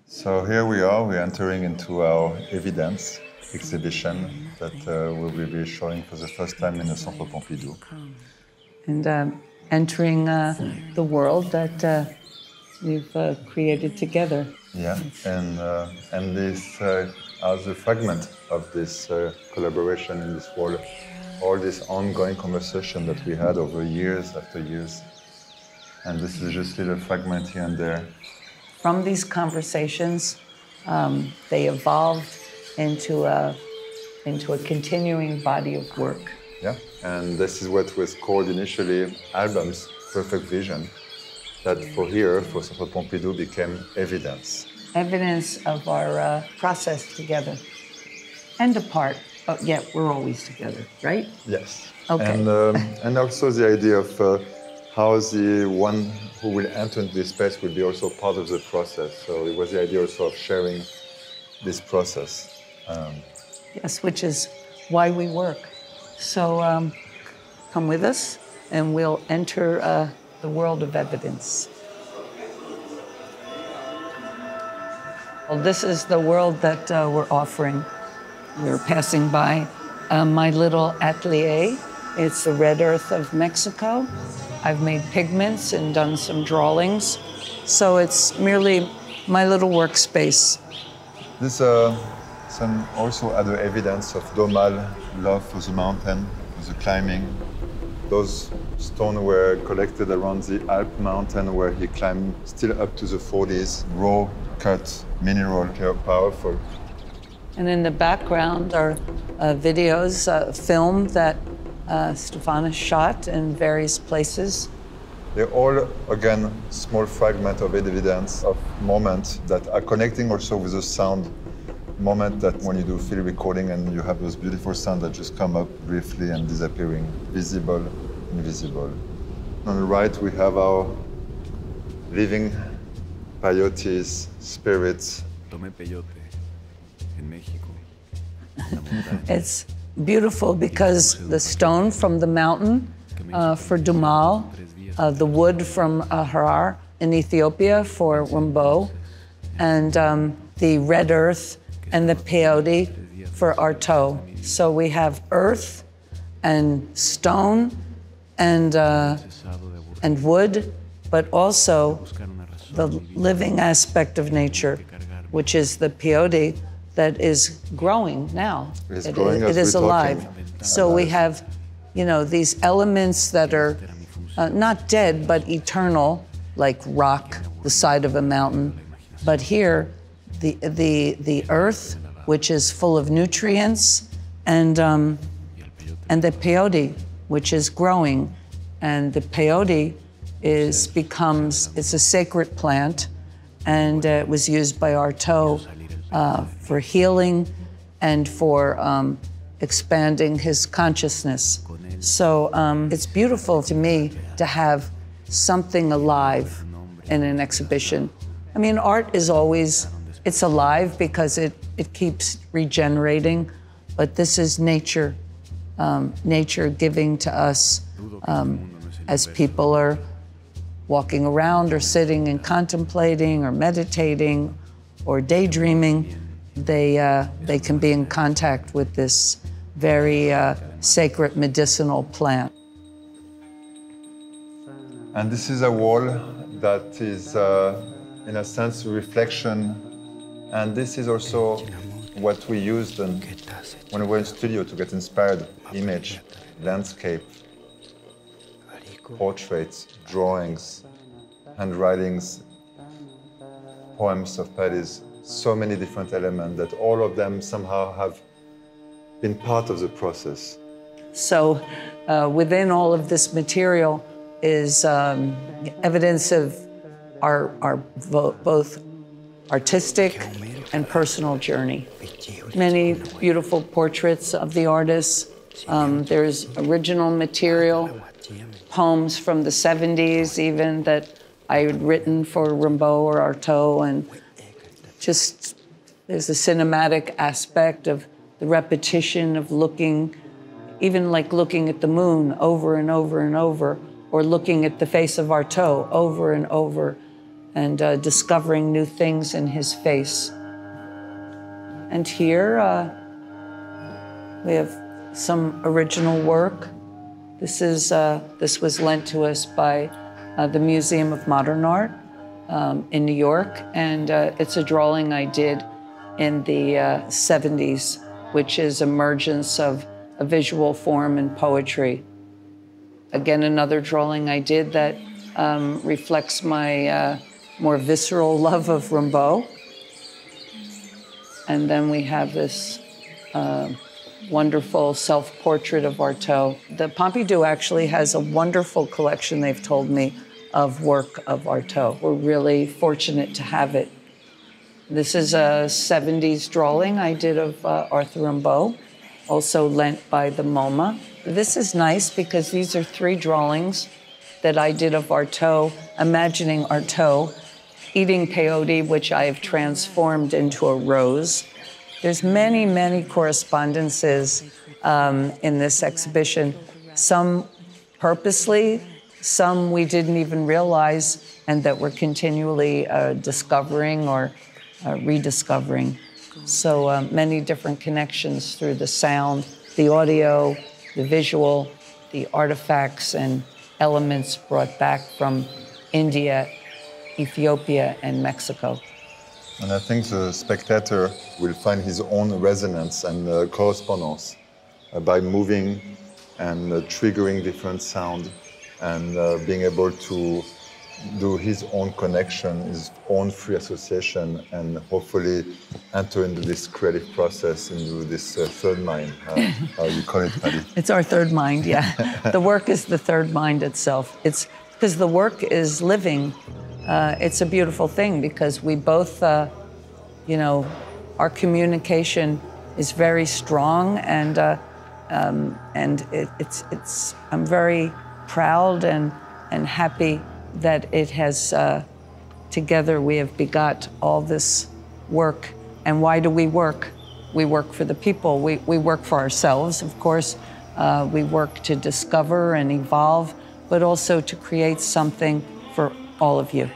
So here we are, we're entering into our evidence exhibition that we'll be showing for the first time in the Centre Pompidou. And entering the world that we've created together. Yeah, and this as a fragment of this collaboration in this world, all this ongoing conversation that we had over years after years. And this is just a little fragment here and there. From these conversations, they evolved into a continuing body of work. Yeah, and this is what was called initially albums, Perfect Vision, that for here, for Centre Pompidou, became evidence. Evidence of our process together and apart, but yet we're always together, right? Yes. Okay. And also the idea of how the one who will enter into this space will be also part of the process. So it was the idea also of sharing this process. Yes, which is why we work. So come with us and we'll enter the world of evidence. Well, this is the world that we're offering. We're passing by my little atelier. It's the red earth of Mexico. I've made pigments and done some drawings. So it's merely my little workspace. This some also other evidence of Domal love for the mountain, for the climbing. Those stones were collected around the Alp mountain where he climbed still up to the 40s. Raw cut mineral, powerful. And in the background are videos, film that Stefanos shot in various places. They're all, again, small fragments of evidence of moments that are connecting also with the sound. Moment that when you do field recording and you have those beautiful sounds that just come up briefly and disappearing, visible, invisible. On the right, we have our living peyotes, spirits. Tomé peyote in Mexico. It's beautiful because the stone from the mountain for Dumal, the wood from Harar in Ethiopia for Rimbaud, and the red earth and the peyote for Artaud. So we have earth and stone and wood, but also the living aspect of nature, which is the peyote that is growing now. It is alive. So we have, these elements that are not dead, but eternal, like rock, the side of a mountain. But here, the earth, which is full of nutrients, and the peyote, which is growing. And the peyote it's a sacred plant, and it was used by Artaud for healing and for expanding his consciousness. So it's beautiful to me to have something alive in an exhibition. I mean, art is always, it's alive because it keeps regenerating, but this is nature, nature giving to us as people are walking around or sitting and contemplating or meditating or daydreaming. They can be in contact with this very sacred medicinal plant. And this is a wall that is, in a sense, a reflection. And this is also what we used when we were in studio to get inspired: image, landscape, portraits, drawings, handwritings, poems of Paris. So many different elements that all of them somehow have been part of the process. So within all of this material is evidence of our both artistic and personal journey. Many beautiful portraits of the artists. There's original material, poems from the 70s even that I had written for Rimbaud or Artaud, and just there's a cinematic aspect of the repetition of looking, even like looking at the moon over and over and over, or looking at the face of Artaud over and over. and discovering new things in his face. And here we have some original work. This was lent to us by the Museum of Modern Art in New York, and it's a drawing I did in the 70s, which is emergence of a visual form in poetry. Again, another drawing I did that reflects my more visceral love of Rimbaud. And then we have this wonderful self-portrait of Artaud. The Pompidou actually has a wonderful collection, they've told me, of work of Artaud. We're really fortunate to have it. This is a 70s drawing I did of Arthur Rimbaud, also lent by the MoMA. This is nice because these are 3 drawings that I did of Artaud, imagining Artaud eating peyote, which I have transformed into a rose. There's many, many correspondences in this exhibition, some purposely, some we didn't even realize, and that we're continually discovering or rediscovering. So many different connections through the sound, the audio, the visual, the artifacts and elements brought back from India, Ethiopia, and Mexico. And I think the spectator will find his own resonance and correspondence by moving and triggering different sound and being able to do his own connection, his own free association, and hopefully enter into this creative process, into this third mind. How you call it, Paddy? It's our third mind, yeah. The work is the third mind itself. It's because the work is living. It's a beautiful thing because we both, you know, our communication is very strong, and I'm very proud and happy that it has, together we have begot all this work. And why do we work? We work for the people. We work for ourselves, of course. We work to discover and evolve, but also to create something for all of you.